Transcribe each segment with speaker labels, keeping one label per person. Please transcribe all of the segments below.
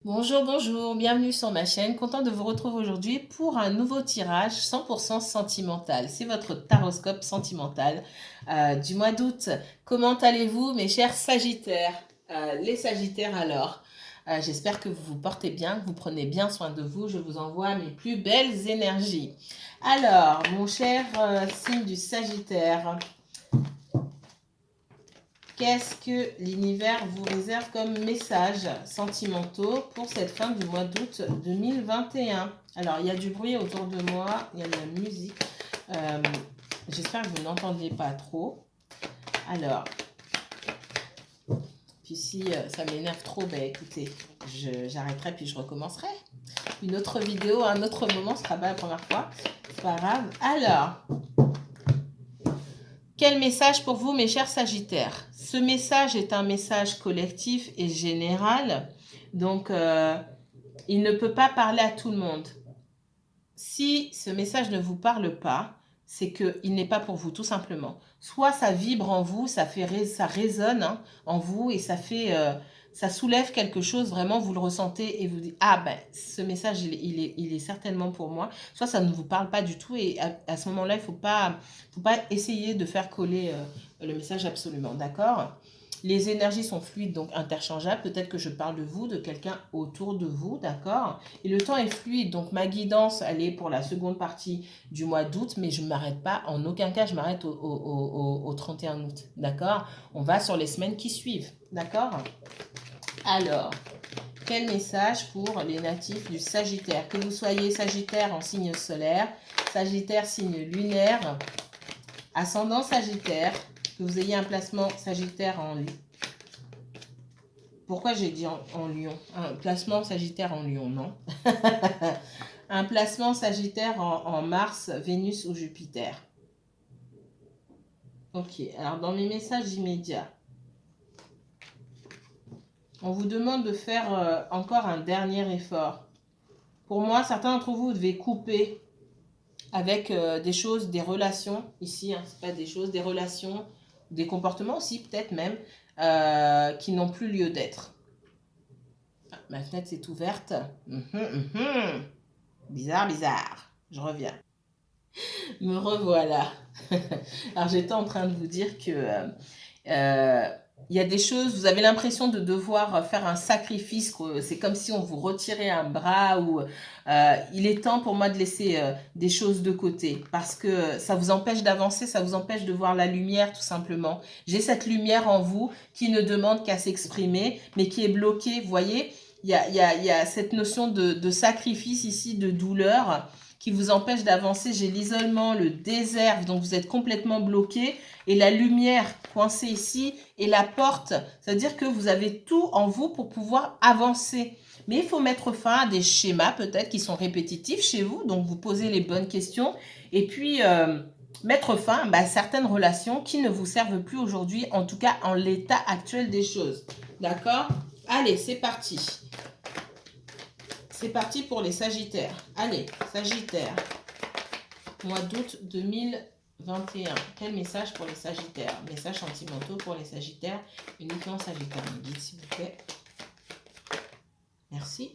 Speaker 1: Bonjour, bonjour, bienvenue sur ma chaîne. Content de vous retrouver aujourd'hui pour un nouveau tirage 100% sentimental. C'est votre taroscope sentimental du mois d'août. Comment allez-vous, mes chers Sagittaires? Les Sagittaires alors, j'espère que vous vous portez bien, que vous prenez bien soin de vous. Je vous envoie mes plus belles énergies. Alors, mon cher signe du Sagittaire, qu'est-ce que l'univers vous réserve comme messages sentimentaux pour cette fin du mois d'août 2021? Alors, il y a du bruit autour de moi, il y a de la musique. Euh, J'espère que vous n'entendiez pas trop. Alors, puis si ça m'énerve trop, ben écoutez, j'arrêterai puis je recommencerai. Une autre vidéo, un autre moment, ce sera pas la première fois. C'est pas grave. Alors, quel message pour vous, mes chers Sagittaires? Ce message est un message collectif et général, donc il ne peut pas parler à tout le monde. Si ce message ne vous parle pas, c'est qu'il n'est pas pour vous, tout simplement. Soit ça vibre en vous, ça résonne hein, en vous et ça soulève quelque chose, vraiment, vous le ressentez et vous dites, ah ben, ce message, il est certainement pour moi. Soit ça ne vous parle pas du tout et à ce moment-là, il ne faut pas essayer de faire coller le message absolument, d'accord? Les énergies sont fluides, donc interchangeables. Peut-être que je parle de vous, de quelqu'un autour de vous, d'accord? Et le temps est fluide, donc ma guidance, elle est pour la seconde partie du mois d'août, mais je ne m'arrête pas, en aucun cas, je m'arrête au 31 août, d'accord? On va sur les semaines qui suivent, d'accord? Alors, quel message pour les natifs du Sagittaire? Que vous soyez Sagittaire en signe solaire, Sagittaire signe lunaire, ascendant Sagittaire, que vous ayez un placement Sagittaire en... Pourquoi j'ai dit en Lion? Un placement Sagittaire en Lion, non? Un placement Sagittaire en Mars, Vénus ou Jupiter. Ok, alors dans mes messages immédiats, on vous demande de faire encore un dernier effort. Pour moi, certains d'entre vous devez couper avec des choses, des relations, ici, hein, c'est pas des choses, des relations, des comportements aussi, peut-être même, qui n'ont plus lieu d'être. Ah, ma fenêtre s'est ouverte. Bizarre, bizarre. Je reviens. Me revoilà. Alors j'étais en train de vous dire que il y a des choses, vous avez l'impression de devoir faire un sacrifice, c'est comme si on vous retirait un bras ou il est temps pour moi de laisser des choses de côté parce que ça vous empêche d'avancer, ça vous empêche de voir la lumière tout simplement. J'ai cette lumière en vous qui ne demande qu'à s'exprimer mais qui est bloquée, vous voyez, il y a cette notion de sacrifice ici, de douleur qui vous empêche d'avancer. J'ai l'isolement, le désert, donc vous êtes complètement bloqué, et la lumière coincée ici, et la porte. C'est-à-dire que vous avez tout en vous pour pouvoir avancer. Mais il faut mettre fin à des schémas peut-être qui sont répétitifs chez vous, donc vous posez les bonnes questions, et puis mettre fin à certaines relations qui ne vous servent plus aujourd'hui, en tout cas en l'état actuel des choses. D'accord? Allez, c'est parti. C'est parti pour les Sagittaires. Allez, Sagittaire, mois d'août 2021. Quel message pour les Sagittaires? Message sentimentaux pour les Sagittaires. Uniquement Sagittaire, me guide s'il vous plaît. Merci.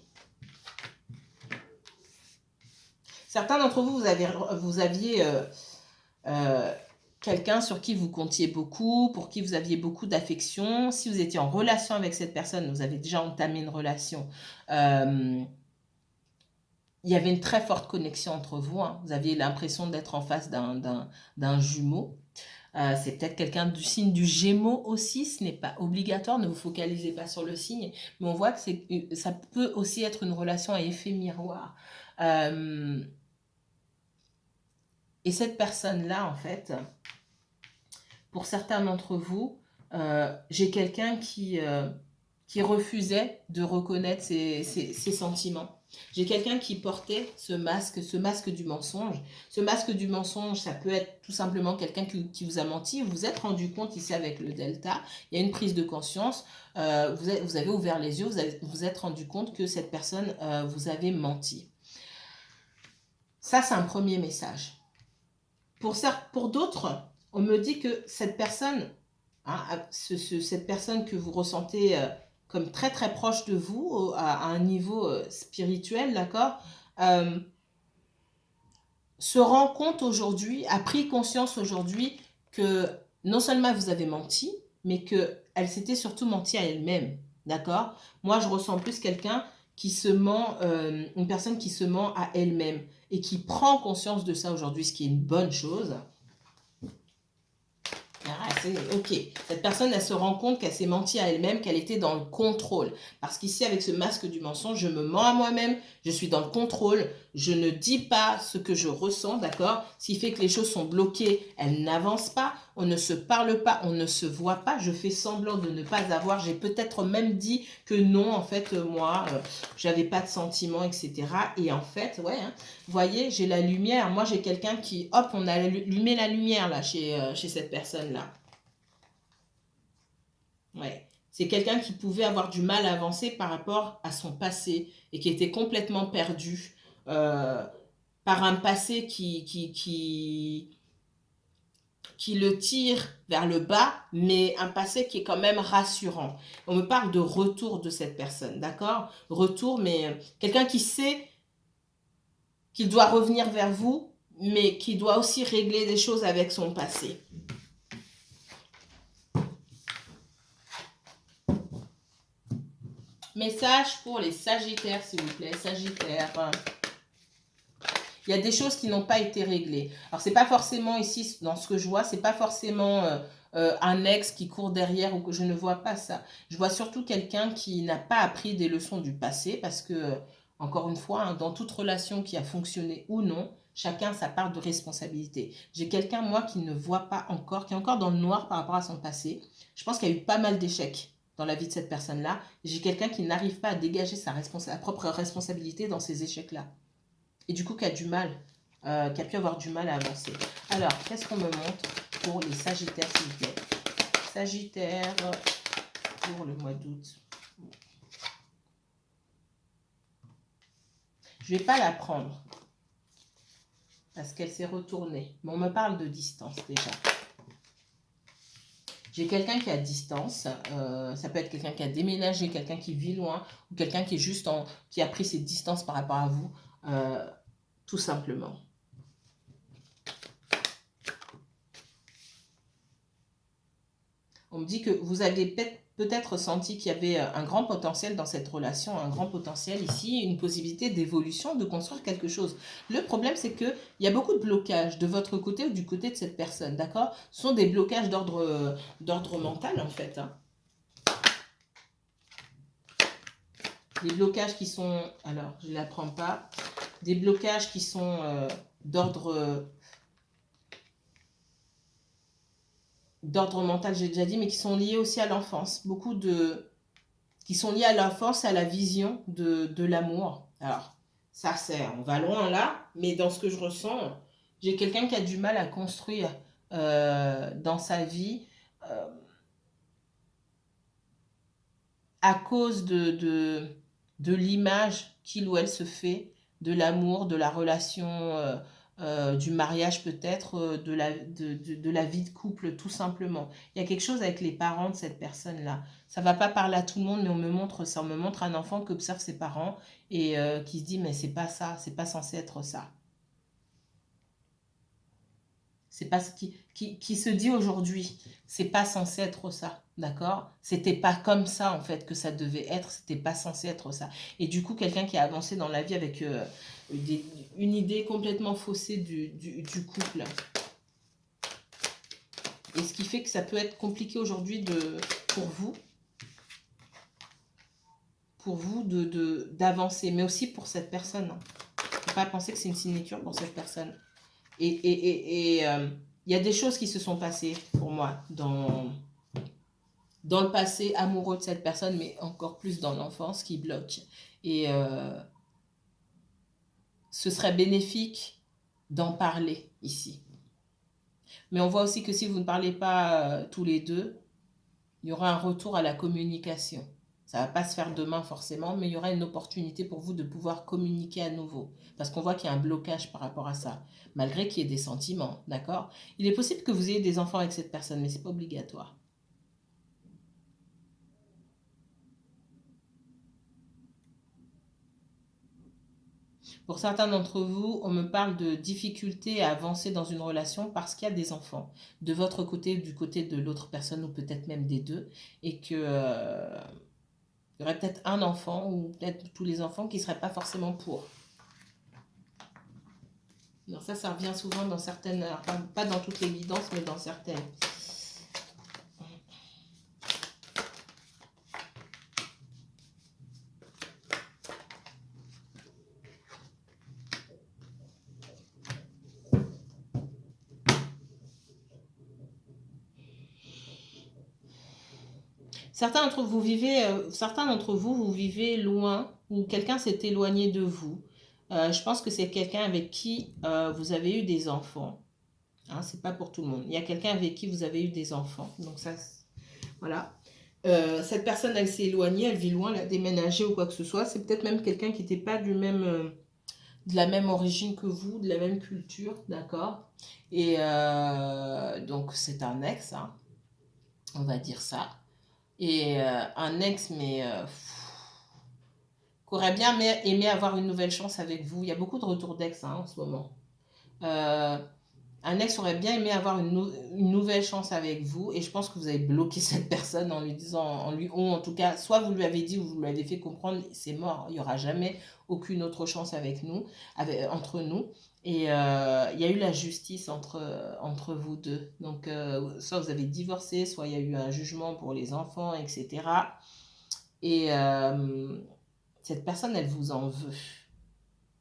Speaker 1: Certains d'entre vous, vous aviez quelqu'un sur qui vous comptiez beaucoup, pour qui vous aviez beaucoup d'affection. Si vous étiez en relation avec cette personne, vous avez déjà entamé une relation. Il y avait une très forte connexion entre vous. Hein. Vous aviez l'impression d'être en face d'un jumeau. C'est peut-être quelqu'un du signe du Gémeaux aussi. Ce n'est pas obligatoire. Ne vous focalisez pas sur le signe. Mais on voit que ça peut aussi être une relation à effet miroir. Et cette personne-là, en fait, pour certains d'entre vous, j'ai quelqu'un qui refusait de reconnaître ses sentiments. J'ai quelqu'un qui portait ce masque du mensonge. Ce masque du mensonge, ça peut être tout simplement quelqu'un qui vous a menti. Vous vous êtes rendu compte ici avec le delta, il y a une prise de conscience, vous avez ouvert les yeux, vous êtes rendu compte que cette personne vous avait menti. Ça, c'est un premier message. Pour d'autres, on me dit que cette personne, hein, cette personne que vous ressentez comme très très proche de vous, à un niveau spirituel, d'accord, se rend compte aujourd'hui, a pris conscience aujourd'hui que non seulement vous avez menti, mais qu'elle s'était surtout menti à elle-même, d'accord? Moi, je ressens plus quelqu'un qui se ment, une personne qui se ment à elle-même et qui prend conscience de ça aujourd'hui, ce qui est une bonne chose. Ah, ok. Cette personne, elle se rend compte qu'elle s'est menti à elle-même, qu'elle était dans le contrôle. Parce qu'ici, avec ce masque du mensonge, je me mens à moi-même, je suis dans le contrôle, je ne dis pas ce que je ressens, d'accord? Ce qui fait que les choses sont bloquées, elles n'avancent pas, on ne se parle pas, on ne se voit pas, je fais semblant de ne pas avoir, j'ai peut-être même dit que non, en fait, moi, j'avais pas de sentiments, etc. Et en fait, ouais, hein, vous voyez, j'ai la lumière. Moi, j'ai quelqu'un qui, hop, on a allumé la lumière là chez cette personne-là. Ouais. C'est quelqu'un qui pouvait avoir du mal à avancer par rapport à son passé et qui était complètement perdu par un passé qui le tire vers le bas, mais un passé qui est quand même rassurant. On me parle de retour de cette personne, d'accord? Retour, mais quelqu'un qui sait qu'il doit revenir vers vous, mais qui doit aussi régler des choses avec son passé. Message pour les Sagittaires, s'il vous plaît. Sagittaire. Il y a des choses qui n'ont pas été réglées. Alors, c'est pas forcément ici, dans ce que je vois, c'est pas forcément un ex qui court derrière ou que je ne vois pas ça. Je vois surtout quelqu'un qui n'a pas appris des leçons du passé parce que, encore une fois, hein, dans toute relation qui a fonctionné ou non, chacun a sa part de responsabilité. J'ai quelqu'un, moi, qui ne voit pas encore, qui est encore dans le noir par rapport à son passé. Je pense qu'il y a eu pas mal d'échecs dans la vie de cette personne-là. J'ai quelqu'un qui n'arrive pas à dégager sa propre responsabilité dans ces échecs-là. Et du coup, qui a du mal, qui a pu avoir du mal à avancer. Alors, qu'est-ce qu'on me montre pour les Sagittaires, s'il vous plaît? Sagittaire pour le mois d'août. Je ne vais pas la prendre parce qu'elle s'est retournée. Mais on me parle de distance déjà. J'ai quelqu'un qui est à distance. Ça peut être quelqu'un qui a déménagé, quelqu'un qui vit loin, ou quelqu'un qui est juste qui a pris ses distances par rapport à vous, tout simplement. On me dit que vous avez peut-être senti qu'il y avait un grand potentiel dans cette relation, un grand potentiel ici, une possibilité d'évolution, de construire quelque chose. Le problème, c'est qu'il y a beaucoup de blocages de votre côté ou du côté de cette personne, d'accord? Ce sont des blocages d'ordre mental, en fait. Hein. Des blocages qui sont... Alors, je ne la prends pas. Des blocages qui sont d'ordre mental, j'ai déjà dit, mais qui sont liés aussi à l'enfance. Qui sont liés à l'enfance et à la vision de l'amour. Alors, ça c'est, on va loin là, mais dans ce que je ressens, j'ai quelqu'un qui a du mal à construire dans sa vie à cause de l'image qu'il ou elle se fait de l'amour, de la relation, du mariage peut-être, de la vie de couple tout simplement. Il y a quelque chose avec les parents de cette personne-là. Ça ne va pas parler à tout le monde, mais on me montre ça. On me montre un enfant qui observe ses parents et qui se dit mais c'est pas ça, c'est pas censé être ça. C'est pas ce qui se dit aujourd'hui. C'est pas censé être ça, d'accord? C'était pas comme ça en fait que ça devait être. C'était pas censé être ça. Et du coup, quelqu'un qui a avancé dans la vie avec une idée complètement faussée du couple. Et ce qui fait que ça peut être compliqué aujourd'hui pour vous d'avancer, mais aussi pour cette personne. Il ne faut pas penser que c'est une signature pour cette personne. Et il y a des choses qui se sont passées pour moi dans le passé amoureux de cette personne, mais encore plus dans l'enfance qui bloque. Et ce serait bénéfique d'en parler ici. Mais on voit aussi que si vous ne parlez pas tous les deux, il y aura un retour à la communication. Ça ne va pas se faire demain forcément, mais il y aura une opportunité pour vous de pouvoir communiquer à nouveau. Parce qu'on voit qu'il y a un blocage par rapport à ça, malgré qu'il y ait des sentiments, d'accord? Il est possible que vous ayez des enfants avec cette personne, mais ce n'est pas obligatoire. Pour certains d'entre vous, on me parle de difficulté à avancer dans une relation parce qu'il y a des enfants, de votre côté, du côté de l'autre personne, ou peut-être même des deux, et que il y aurait peut-être un enfant, ou peut-être tous les enfants qui ne seraient pas forcément pour. Non, ça revient souvent dans certaines, alors pas dans toutes les guidances, mais dans certaines. Certains d'entre vous vous vivez loin, ou quelqu'un s'est éloigné de vous. Je pense que c'est quelqu'un avec qui vous avez eu des enfants. Hein, c'est pas pour tout le monde. Il y a quelqu'un avec qui vous avez eu des enfants. Donc ça, voilà. Cette personne, elle s'est éloignée, elle vit loin, elle a déménagé ou quoi que ce soit. C'est peut-être même quelqu'un qui n'était pas du même, de la même origine que vous, de la même culture, d'accord. Et donc c'est un ex, hein, on va dire ça. Et un ex, mais qui aurait bien aimé avoir une nouvelle chance avec vous. Il y a beaucoup de retours d'ex, hein, en ce moment. Un ex aurait bien aimé avoir une nouvelle chance avec vous, et je pense que vous avez bloqué cette personne en lui disant, ou en tout cas, soit vous lui avez dit ou vous lui avez fait comprendre, c'est mort, il n'y aura jamais aucune autre chance avec nous, entre nous. Et il y a eu la justice entre vous deux. Donc, soit vous avez divorcé, soit il y a eu un jugement pour les enfants, etc. Et cette personne, elle vous en veut.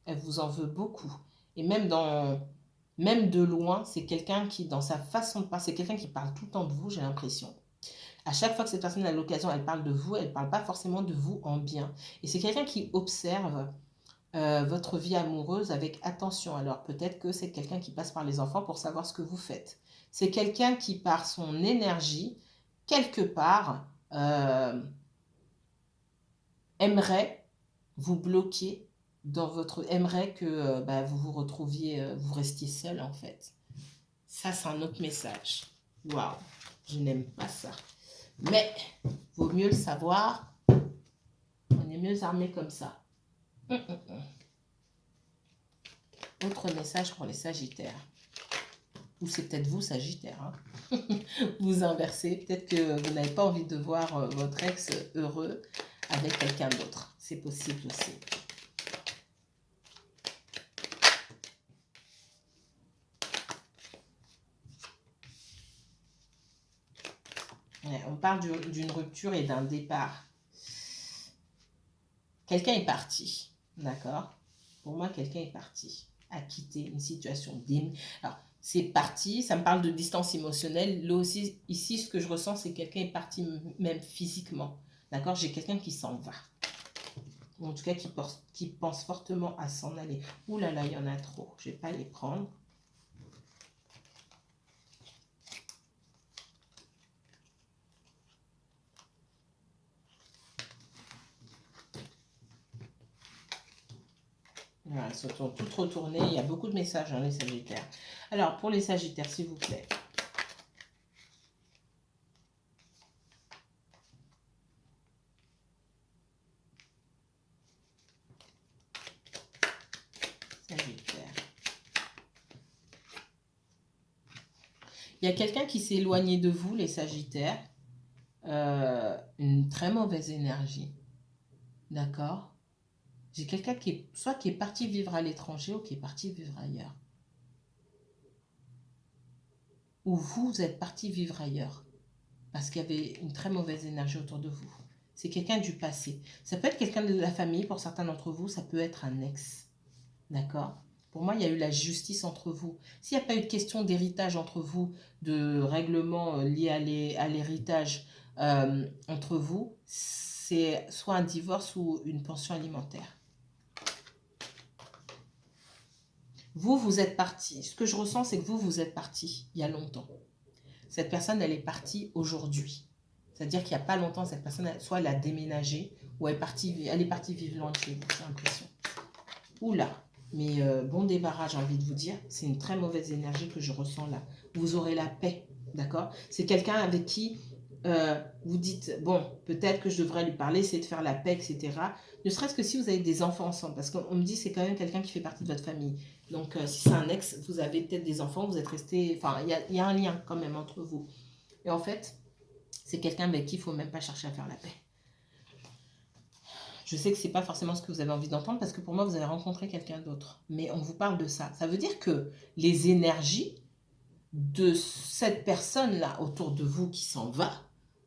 Speaker 1: Elle vous en veut beaucoup. Et même de loin, c'est quelqu'un qui, dans sa façon de parler, c'est quelqu'un qui parle tout le temps de vous, j'ai l'impression. À chaque fois que cette personne a l'occasion, elle parle de vous, elle ne parle pas forcément de vous en bien. Et c'est quelqu'un qui observe votre vie amoureuse avec attention. Alors peut-être que c'est quelqu'un qui passe par les enfants pour savoir ce que vous faites. C'est quelqu'un qui, par son énergie, quelque part, aimerait vous bloquer aimerait que vous vous retrouviez, vous restiez seul en fait. Ça, c'est un autre message. Waouh, je n'aime pas ça. Mais, vaut mieux le savoir. On est mieux armé comme ça. Autre message pour les Sagittaires. Ou c'est peut-être vous, Sagittaire. Hein. Vous inversez. Peut-être que vous n'avez pas envie de voir votre ex heureux avec quelqu'un d'autre. C'est possible aussi. Ouais, on parle d'une rupture et d'un départ. Quelqu'un est parti, d'accord? Pour moi, quelqu'un est parti, a quitté une situation. Alors, c'est parti, ça me parle de distance émotionnelle. Là aussi, ici, ce que je ressens, c'est que quelqu'un est parti même physiquement, d'accord? J'ai quelqu'un qui s'en va. Ou en tout cas, qui pense fortement à s'en aller. Ouh là là, il y en a trop, je ne vais pas les prendre. Voilà, elles se sont toutes retournées. Il y a beaucoup de messages, hein, les Sagittaires. Alors, pour les Sagittaires, s'il vous plaît. Sagittaire. Il y a quelqu'un qui s'est éloigné de vous, les Sagittaires. Une très mauvaise énergie. D'accord? J'ai quelqu'un qui est parti vivre à l'étranger ou qui est parti vivre ailleurs. Ou vous êtes parti vivre ailleurs parce qu'il y avait une très mauvaise énergie autour de vous. C'est quelqu'un du passé. Ça peut être quelqu'un de la famille pour certains d'entre vous, ça peut être un ex. D'accord? Pour moi, il y a eu la justice entre vous. S'il n'y a pas eu de question d'héritage entre vous, de règlement lié à l'héritage entre vous, c'est soit un divorce ou une pension alimentaire. Vous êtes parti. Ce que je ressens, c'est que vous êtes parti il y a longtemps. Cette personne, elle est partie aujourd'hui. C'est-à-dire qu'il n'y a pas longtemps, cette personne, soit elle a déménagé, ou elle est partie vivre loin de chez vous, j'ai l'impression. Oula, mais bon débarras, j'ai envie de vous dire. C'est une très mauvaise énergie que je ressens là. Vous aurez la paix, d'accord? C'est quelqu'un avec qui vous dites, bon, peut-être que je devrais lui parler, essayer de faire la paix, etc. Ne serait-ce que si vous avez des enfants ensemble, parce qu'on me dit c'est quand même quelqu'un qui fait partie de votre famille. Donc, si c'est un ex, vous avez peut-être des enfants, vous êtes restés, enfin, il y a un lien quand même entre vous. Et en fait, c'est quelqu'un avec qui il ne faut même pas chercher à faire la paix. Je sais que ce n'est pas forcément ce que vous avez envie d'entendre, parce que pour moi, vous avez rencontré quelqu'un d'autre. Mais on vous parle de ça. Ça veut dire que les énergies de cette personne-là autour de vous qui s'en va,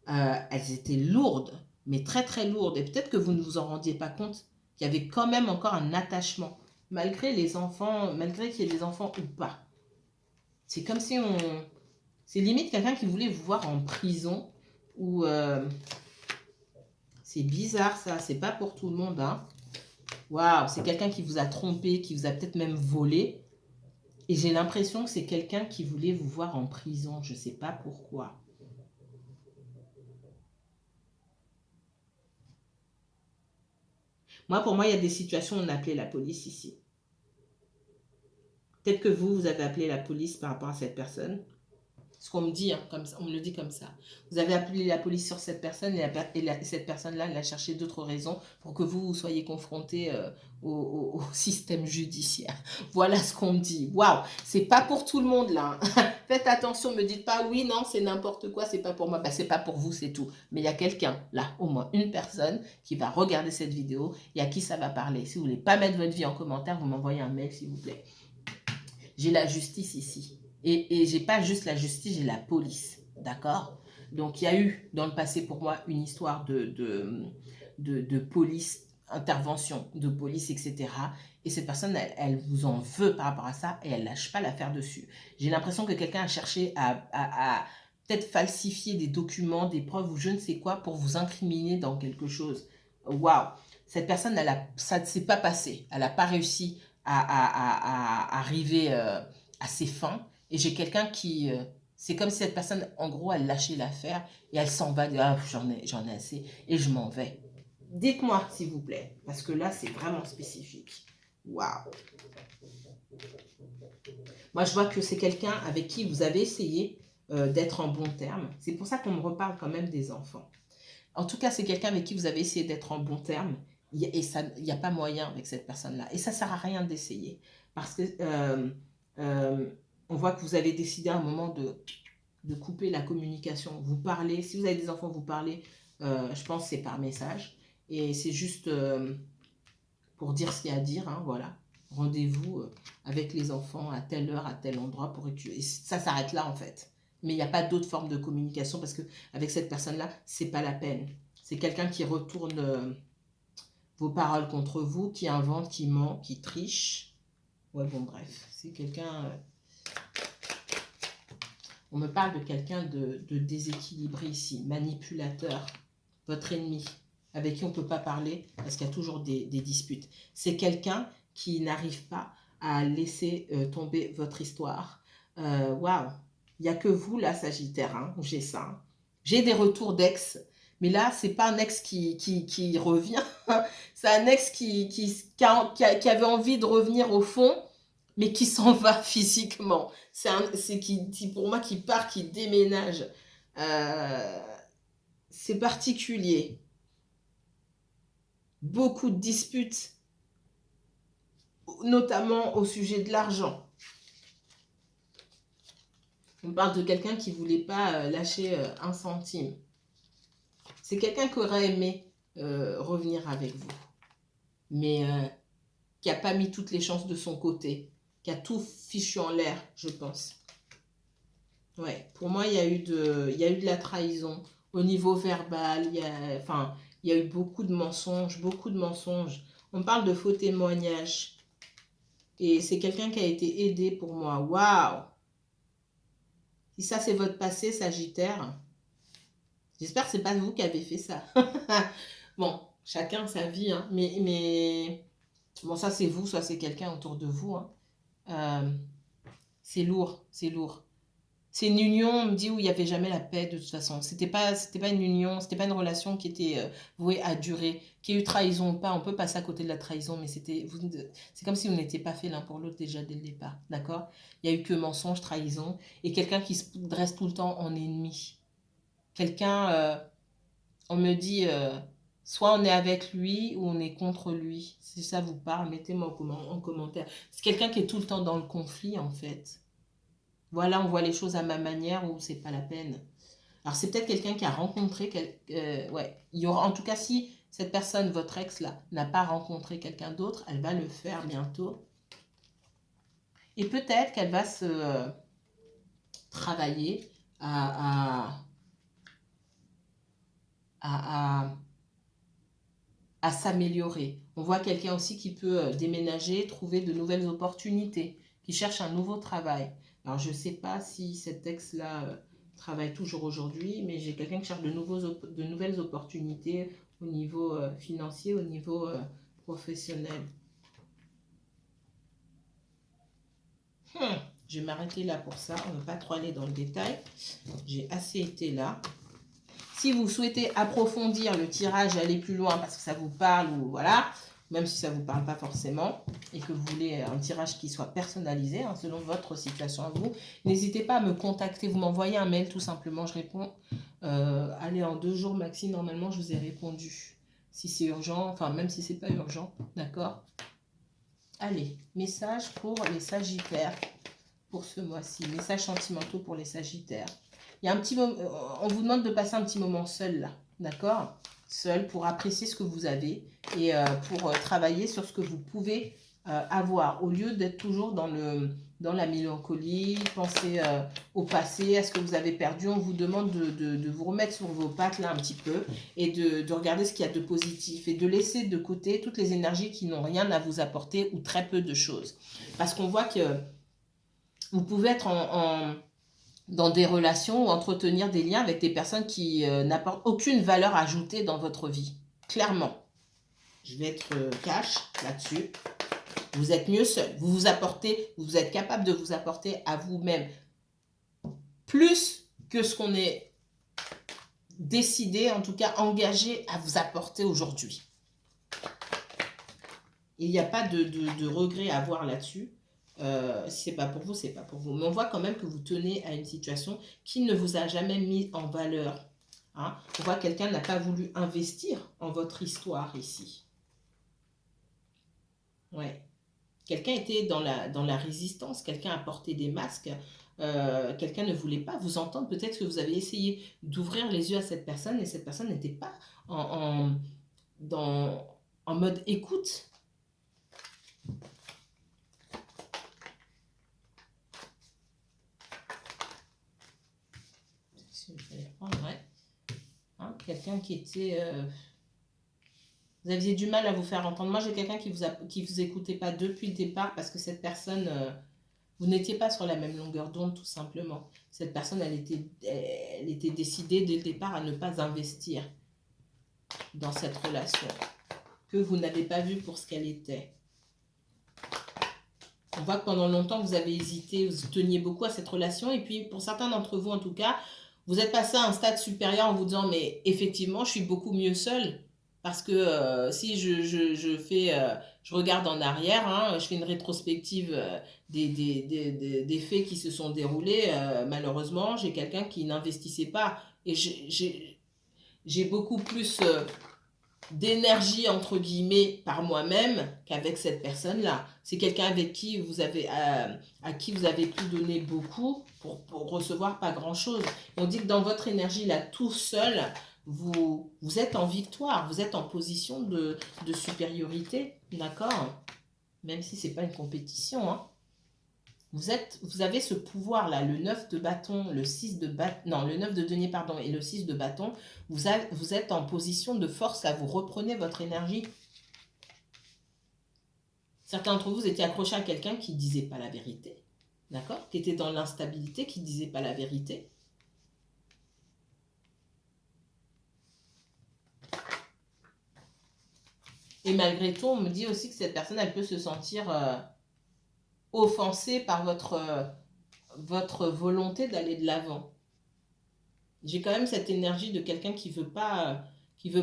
Speaker 1: elles étaient lourdes, mais très très lourdes. Et peut-être que vous ne vous en rendiez pas compte qu'il y avait quand même encore un attachement, malgré les enfants, malgré qu'il y ait des enfants ou pas. C'est comme si on... C'est limite quelqu'un qui voulait vous voir en prison, ou... C'est bizarre ça, c'est pas pour tout le monde. Hein. Waouh, c'est quelqu'un qui vous a trompé, qui vous a peut-être même volé. Et j'ai l'impression que c'est quelqu'un qui voulait vous voir en prison. Je ne sais pas pourquoi. Moi, pour moi, il y a des situations où on a appelé la police ici. Peut-être que vous avez appelé la police par rapport à cette personne. Ce qu'on me dit, hein, comme ça, on me le dit comme ça. Vous avez appelé la police sur cette personne et cette personne-là, elle a cherché d'autres raisons pour que vous soyez confronté au système judiciaire. Voilà ce qu'on me dit. Waouh, c'est pas pour tout le monde là. Hein. Faites attention, me dites pas oui, non, c'est n'importe quoi, c'est pas pour moi. Ben, c'est pas pour vous, c'est tout. Mais il y a quelqu'un là, au moins une personne qui va regarder cette vidéo et à qui ça va parler. Si vous voulez pas mettre votre vie en commentaire, vous m'envoyez un mail s'il vous plaît. J'ai la justice ici. Et j'ai pas juste la justice, j'ai la police. D'accord? Donc, il y a eu dans le passé pour moi une histoire de police, intervention de police, etc. Et cette personne, elle vous en veut par rapport à ça et elle lâche pas l'affaire dessus. J'ai l'impression que quelqu'un a cherché à peut-être falsifier des documents, des preuves ou je ne sais quoi pour vous incriminer dans quelque chose. Waouh! Cette personne, ça ne s'est pas passé. Elle n'a pas réussi à arriver à ses fins. Et j'ai quelqu'un qui... c'est comme si cette personne, en gros, elle lâchait l'affaire et elle s'en va. Ah, j'en ai assez et je m'en vais. Dites-moi, s'il vous plaît, parce que là, c'est vraiment spécifique. Waouh! Moi, je vois que c'est quelqu'un avec qui vous avez essayé d'être en bon terme. C'est pour ça qu'on me reparle quand même des enfants. En tout cas, c'est quelqu'un avec qui vous avez essayé d'être en bon terme. Et il n'y a pas moyen avec cette personne-là. Et ça ne sert à rien d'essayer. Parce que on voit que vous avez décidé à un moment de couper la communication. Vous parlez, si vous avez des enfants, vous parlez, je pense que c'est par message. Et c'est juste pour dire ce qu'il y a à dire. Hein, voilà. Rendez-vous avec les enfants à telle heure, à tel endroit. Et ça s'arrête là, en fait. Mais il n'y a pas d'autre forme de communication parce qu'avec cette personne-là, ce n'est pas la peine. C'est quelqu'un qui retourne vos paroles contre vous, qui invente, qui ment, qui triche. Ouais, bon, bref. C'est quelqu'un... on me parle de quelqu'un de déséquilibré ici, manipulateur, votre ennemi, avec qui on ne peut pas parler parce qu'il y a toujours des disputes. C'est quelqu'un qui n'arrive pas à laisser tomber votre histoire. Waouh! Il n'y a que vous, là, Sagittaire, hein, où j'ai ça. Hein. J'ai des retours d'ex, mais là, c'est pas un ex qui revient. C'est un ex qui avait envie de revenir au fond, mais qui s'en va physiquement. C'est qui, pour moi, qui part, qui déménage. C'est particulier. Beaucoup de disputes, notamment au sujet de l'argent. On parle de quelqu'un qui ne voulait pas lâcher un centime. C'est quelqu'un qui aurait aimé revenir avec vous, mais qui n'a pas mis toutes les chances de son côté, qui a tout fichu en l'air, je pense. Ouais, pour moi, il y a eu de la trahison au niveau verbal. Il y a eu beaucoup de mensonges, beaucoup de mensonges. On parle de faux témoignages. Et c'est quelqu'un qui a été aidé pour moi. Waouh! Si ça, c'est votre passé, Sagittaire, j'espère que ce n'est pas vous qui avez fait ça. Bon, chacun sa vie, hein. Mais bon, ça, c'est vous, soit c'est quelqu'un autour de vous. Hein. C'est lourd, c'est lourd. C'est une union, on me dit, où il n'y avait jamais la paix de toute façon. C'était pas une union, c'était pas une relation qui était vouée à durer. Qu'il y ait eu trahison ou pas, on peut passer à côté de la trahison, mais c'est comme si on n'était pas fait l'un pour l'autre déjà dès le départ, d'accord? Il n'y a eu que mensonge, trahison, et quelqu'un qui se dresse tout le temps en ennemi. quelqu'un, on me dit, soit on est avec lui ou on est contre lui. Si ça vous parle, mettez-moi en commentaire. C'est quelqu'un qui est tout le temps dans le conflit, en fait. Voilà, on voit les choses à ma manière ou c'est pas la peine. Alors, c'est peut-être quelqu'un qui a rencontré... ouais, il y aura, en tout cas, si cette personne, votre ex, là, n'a pas rencontré quelqu'un d'autre, elle va le faire bientôt. Et peut-être qu'elle va se travailler à s'améliorer. On voit quelqu'un aussi qui peut déménager, trouver de nouvelles opportunités, qui cherche un nouveau travail. Alors, je ne sais pas si cet ex-là travaille toujours aujourd'hui, mais j'ai quelqu'un qui cherche de nouvelles opportunités au niveau financier, au niveau professionnel. Je vais m'arrêter là pour ça. On ne va pas trop aller dans le détail. J'ai assez été là. Si vous souhaitez approfondir le tirage et aller plus loin parce que ça vous parle ou voilà, même si ça ne vous parle pas forcément et que vous voulez un tirage qui soit personnalisé selon votre situation à vous, n'hésitez pas à me contacter. Vous m'envoyez un mail tout simplement, je réponds. Allez, en 2 jours maxi, normalement, je vous ai répondu. Si c'est urgent, enfin même si c'est pas urgent, d'accord? Allez, message pour les Sagittaires pour ce mois-ci. Message sentimentaux pour les Sagittaires. Il y a un petit moment, on vous demande de passer un petit moment seul là, d'accord? Seul pour apprécier ce que vous avez et pour travailler sur ce que vous pouvez avoir au lieu d'être toujours dans la mélancolie, penser au passé, à ce que vous avez perdu. On vous demande de vous remettre sur vos pattes là un petit peu et de regarder ce qu'il y a de positif et de laisser de côté toutes les énergies qui n'ont rien à vous apporter ou très peu de choses. Parce qu'on voit que vous pouvez être dans des relations ou entretenir des liens avec des personnes qui n'apportent aucune valeur ajoutée dans votre vie. Clairement. Je vais être cash là-dessus. Vous êtes mieux seul. Vous êtes capable de vous apporter à vous-même plus que ce qu'on est décidé, en tout cas engagé à vous apporter aujourd'hui. Il n'y a pas de regret à avoir là-dessus. Si c'est pas pour vous, c'est pas pour vous. Mais on voit quand même que vous tenez à une situation qui ne vous a jamais mis en valeur. Hein. On voit que quelqu'un n'a pas voulu investir en votre histoire ici. Ouais. Quelqu'un était dans la résistance, quelqu'un a porté des masques, quelqu'un ne voulait pas vous entendre. Peut-être que vous avez essayé d'ouvrir les yeux à cette personne et cette personne n'était pas en mode écoute. Hein, quelqu'un qui était... vous aviez du mal à vous faire entendre. Moi, j'ai quelqu'un qui vous écoutait pas depuis le départ parce que cette personne, vous n'étiez pas sur la même longueur d'onde, tout simplement. Cette personne, elle était décidée dès le départ à ne pas investir dans cette relation que vous n'avez pas vue pour ce qu'elle était. On voit que pendant longtemps, vous avez hésité, vous teniez beaucoup à cette relation. Et puis, pour certains d'entre vous, en tout cas, vous êtes passé à un stade supérieur en vous disant, mais effectivement, je suis beaucoup mieux seule. Parce que si je regarde en arrière, hein, je fais une rétrospective des faits qui se sont déroulés, malheureusement, j'ai quelqu'un qui n'investissait pas. Et j'ai beaucoup plus d'énergie, entre guillemets, par moi-même qu'avec cette personne-là. C'est quelqu'un avec qui à qui vous avez pu donner beaucoup pour recevoir pas grand-chose. On dit que dans votre énergie, là, tout seul, vous êtes en victoire, vous êtes en position de supériorité, d'accord? Même si c'est pas une compétition, hein. Vous avez ce pouvoir-là, le 9 de bâton, le 6 de bâton, non, le 9 de denier, pardon, et le 6 de bâton, vous êtes en position de force, là, vous reprenez votre énergie. Certains d'entre vous étaient accrochés à quelqu'un qui ne disait pas la vérité, d'accord? Qui était dans l'instabilité, qui ne disait pas la vérité. Et malgré tout, on me dit aussi que cette personne, elle peut se sentir offensée par votre volonté d'aller de l'avant. J'ai quand même cette énergie de quelqu'un qui veut pas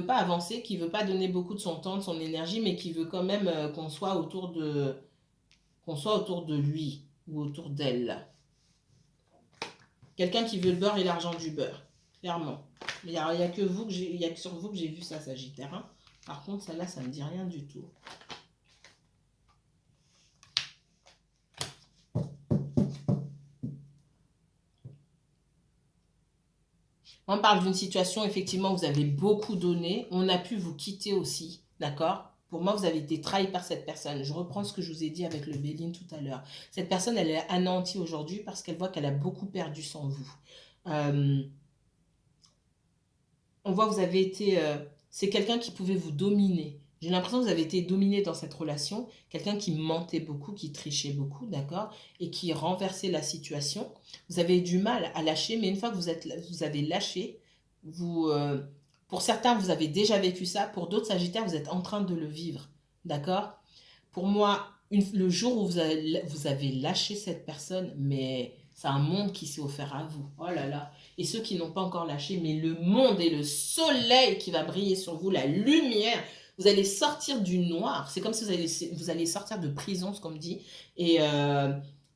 Speaker 1: avancer, qui veut pas donner beaucoup de son temps, de son énergie, mais qui veut quand même qu'on soit autour de lui ou autour d'elle. Quelqu'un qui veut le beurre et l'argent du beurre. clairement. Il n'y a que vous il y a que sur vous que j'ai vu ça, Sagittaire. Hein. Par contre, celle-là, ça ne me dit rien du tout. On parle d'une situation, effectivement, où vous avez beaucoup donné. On a pu vous quitter aussi, d'accord? Pour moi, vous avez été trahi par cette personne. Je reprends ce que je vous ai dit avec le Béline tout à l'heure. Cette personne, elle est anéantie aujourd'hui parce qu'elle voit qu'elle a beaucoup perdu sans vous. On voit que vous avez été... c'est quelqu'un qui pouvait vous dominer. J'ai l'impression que vous avez été dominé dans cette relation. Quelqu'un qui mentait beaucoup, qui trichait beaucoup, d'accord? Et qui renversait la situation. Vous avez eu du mal à lâcher, mais une fois que vous avez lâché, pour certains, vous avez déjà vécu ça. Pour d'autres Sagittaires, vous êtes en train de le vivre, d'accord? Pour moi, le jour où vous avez lâché cette personne, mais c'est un monde qui s'est offert à vous. Oh là là. Et ceux qui n'ont pas encore lâché, mais le monde et le soleil qui va briller sur vous, la lumière. Vous allez sortir du noir. C'est comme si vous allez sortir de prison, ce qu'on me dit. Et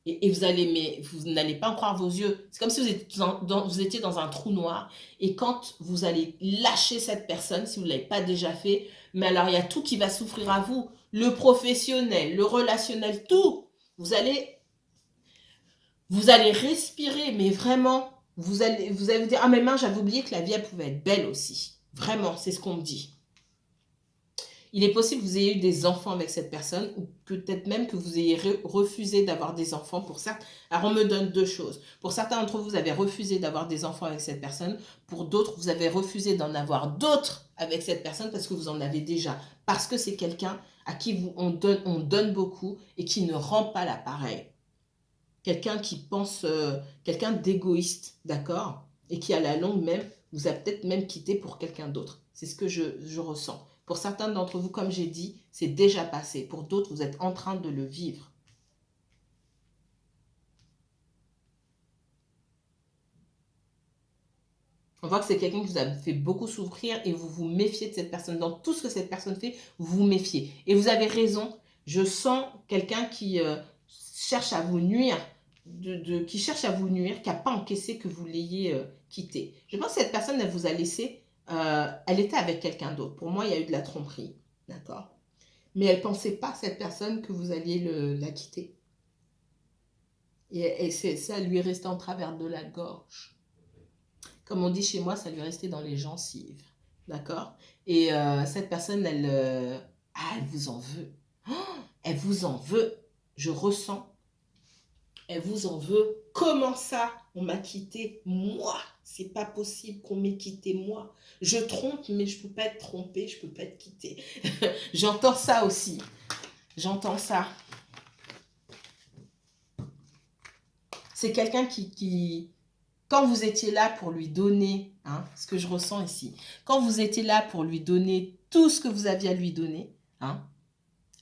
Speaker 1: vous n'allez pas en croire vos yeux. C'est comme si vous étiez dans un trou noir. Et quand vous allez lâcher cette personne, si vous ne l'avez pas déjà fait, mais alors il y a tout qui va souffrir à vous. Le professionnel, le relationnel, tout. Vous allez respirer, mais vraiment, vous allez vous dire, ah mais mince, j'avais oublié que la vie, elle pouvait être belle aussi. Vraiment, c'est ce qu'on me dit. Il est possible que vous ayez eu des enfants avec cette personne, ou peut-être même que vous ayez refusé d'avoir des enfants pour certains. Alors, on me donne deux choses. Pour certains d'entre vous, vous avez refusé d'avoir des enfants avec cette personne. Pour d'autres, vous avez refusé d'en avoir d'autres avec cette personne parce que vous en avez déjà. Parce que c'est quelqu'un à qui on donne beaucoup et qui ne rend pas l'appareil. Quelqu'un qui pense, quelqu'un d'égoïste, d'accord? Et qui à la longue même, vous a peut-être même quitté pour quelqu'un d'autre. C'est ce que je ressens. Pour certains d'entre vous, comme j'ai dit, c'est déjà passé. Pour d'autres, vous êtes en train de le vivre. On voit que c'est quelqu'un qui vous a fait beaucoup souffrir et vous vous méfiez de cette personne. Dans tout ce que cette personne fait, vous vous méfiez. Et vous avez raison. Je sens quelqu'un qui cherche à vous nuire, qui cherche à vous nuire, qui n'a pas encaissé que vous l'ayez quitté. Je pense que cette personne, elle vous a laissé, elle était avec quelqu'un d'autre. Pour moi, il y a eu de la tromperie, d'accord? Mais elle ne pensait pas, cette personne, que vous alliez la quitter. Et ça lui est resté en travers de la gorge. Comme on dit chez moi, ça lui est resté dans les gencives, d'accord? Et cette personne, elle vous en veut. Oh, elle vous en veut. Je ressens. Elle vous en veut. Comment ça, on m'a quitté? Moi, c'est pas possible qu'on m'ait quitté, moi. Je trompe, mais je peux pas être trompée, je peux pas être quittée. J'entends ça aussi. J'entends ça. C'est quelqu'un qui, quand vous étiez là pour lui donner, hein, ce que je ressens ici, quand vous étiez là pour lui donner tout ce que vous aviez à lui donner, hein,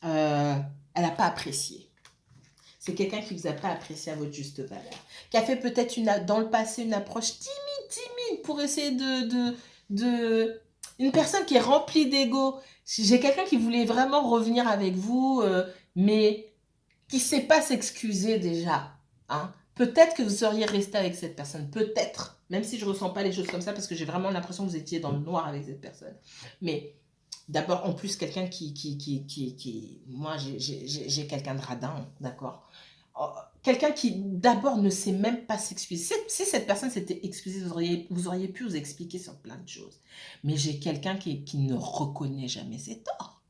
Speaker 1: elle n'a pas apprécié. C'est quelqu'un qui ne vous a pas apprécié à votre juste valeur. Qui a fait peut-être dans le passé une approche timide pour essayer une personne qui est remplie d'ego. J'ai quelqu'un qui voulait vraiment revenir avec vous, mais qui ne sait pas s'excuser déjà. Hein. Peut-être que vous seriez resté avec cette personne. Peut-être. Même si je ne ressens pas les choses comme ça, parce que j'ai vraiment l'impression que vous étiez dans le noir avec cette personne. Mais d'abord, en plus, quelqu'un moi, j'ai quelqu'un de radin, d'accord? Quelqu'un qui, d'abord, ne sait même pas s'excuser. Si cette personne s'était excusée, vous auriez pu vous expliquer sur plein de choses. Mais j'ai quelqu'un qui ne reconnaît jamais ses torts.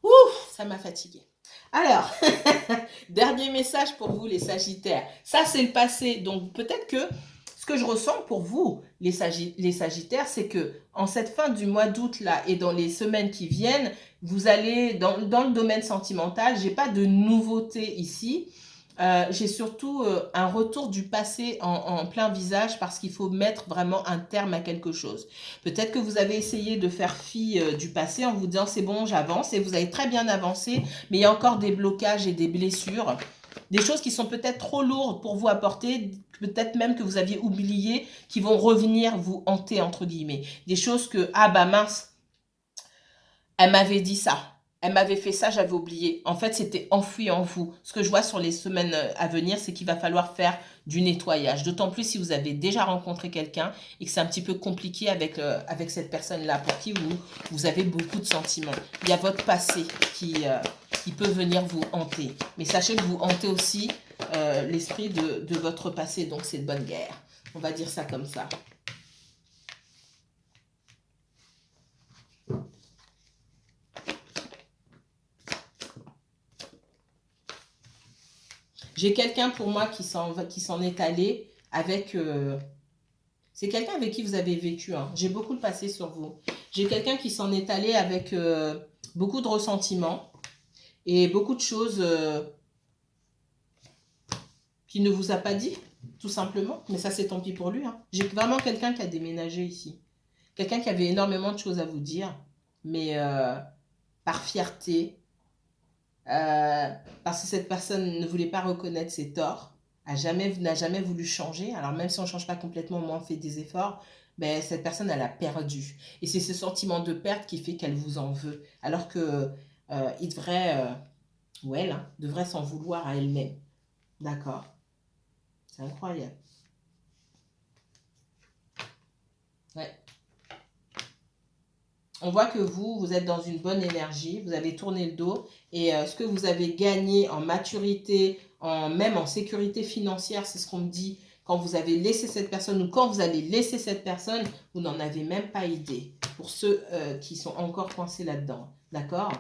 Speaker 1: Ouf, ça m'a fatiguée. Alors, dernier message pour vous, les Sagittaires. Ça, c'est le passé. Donc, peut-être que ce que je ressens pour vous, les Sagittaires, c'est que en cette fin du mois d'août là et dans les semaines qui viennent, vous allez dans le domaine sentimental. J'ai pas de nouveauté ici. J'ai surtout un retour du passé en plein visage parce qu'il faut mettre vraiment un terme à quelque chose. Peut-être que vous avez essayé de faire fi du passé en vous disant c'est bon, j'avance, et vous avez très bien avancé, mais il y a encore des blocages et des blessures. Des choses qui sont peut-être trop lourdes pour vous apporter, peut-être même que vous aviez oublié, qui vont revenir vous hanter, entre guillemets. Des choses que, ah bah mince, elle m'avait dit ça. elle m'avait fait ça, j'avais oublié. En fait, c'était enfoui en vous. Ce que je vois sur les semaines à venir, c'est qu'il va falloir faire du nettoyage. D'autant plus si vous avez déjà rencontré quelqu'un et que c'est un petit peu compliqué avec cette personne-là pour qui vous avez beaucoup de sentiments. Il y a votre passé qui peut venir vous hanter. Mais sachez que vous hantez aussi l'esprit de votre passé. Donc, c'est de bonne guerre. On va dire ça comme ça. J'ai quelqu'un pour moi qui s'en est allé avec... c'est quelqu'un avec qui vous avez vécu. Hein. J'ai beaucoup de passé sur vous. J'ai quelqu'un qui s'en est allé avec beaucoup de ressentiments et beaucoup de choses qu'il ne vous a pas dit, tout simplement. Mais ça, c'est tant pis pour lui. Hein. J'ai vraiment quelqu'un qui a déménagé ici. Quelqu'un qui avait énormément de choses à vous dire, mais par fierté, parce que cette personne ne voulait pas reconnaître ses torts, n'a jamais voulu changer. Alors même si on ne change pas complètement, au moins on fait des efforts, mais cette personne, elle a perdu. Et c'est ce sentiment de perte qui fait qu'elle vous en veut. Alors que il devrait, ou elle, hein, devrait s'en vouloir à elle-même. D'accord? C'est incroyable. Ouais. On voit que vous êtes dans une bonne énergie, vous avez tourné le dos et ce que vous avez gagné en maturité, même en sécurité financière, c'est ce qu'on me dit, quand vous avez laissé cette personne ou quand vous allez laisser cette personne, vous n'en avez même pas idée. Pour ceux qui sont encore coincés là-dedans, d'accord?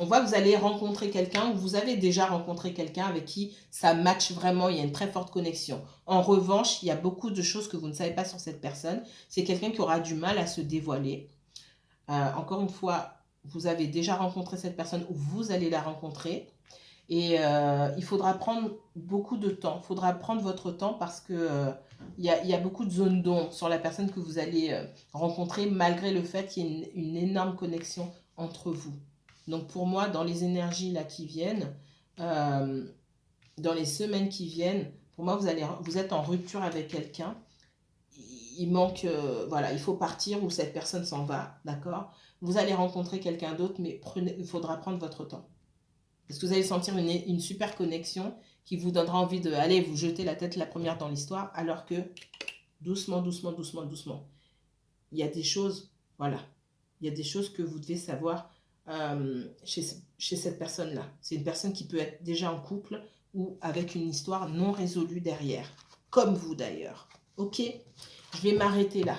Speaker 1: On voit que vous allez rencontrer quelqu'un ou vous avez déjà rencontré quelqu'un avec qui ça match vraiment, il y a une très forte connexion. En revanche, il y a beaucoup de choses que vous ne savez pas sur cette personne. C'est quelqu'un qui aura du mal à se dévoiler. Encore une fois, vous avez déjà rencontré cette personne ou vous allez la rencontrer. Et il faudra prendre beaucoup de temps. Il faudra prendre votre temps parce que il y a beaucoup de zones d'ombre sur la personne que vous allez rencontrer malgré le fait qu'il y ait une énorme connexion entre vous. Donc pour moi, dans les énergies là qui viennent, dans les semaines qui viennent, pour moi, vous êtes en rupture avec quelqu'un. Il manque, voilà, il faut partir ou cette personne s'en va, d'accord? Vous allez rencontrer quelqu'un d'autre, mais il faudra prendre votre temps. Parce que vous allez sentir une super connexion qui vous donnera envie de aller vous jeter la tête la première dans l'histoire, alors que doucement, doucement, doucement, doucement, il y a des choses, voilà, il y a des choses que vous devez savoir chez cette personne-là. C'est une personne qui peut être déjà en couple ou avec une histoire non résolue derrière, comme vous d'ailleurs. Ok? Je vais m'arrêter là.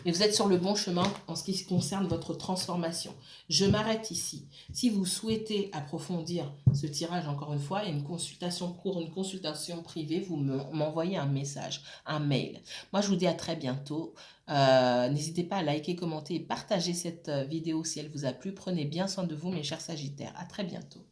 Speaker 1: Et vous êtes sur le bon chemin en ce qui concerne votre transformation. Je m'arrête ici. Si vous souhaitez approfondir ce tirage, encore une fois, et une consultation pour une consultation privée, vous m'envoyez un message, un mail. Moi, je vous dis à très bientôt. N'hésitez pas à liker, commenter et partager cette vidéo si elle vous a plu. Prenez bien soin de vous, mes chers Sagittaires. À très bientôt.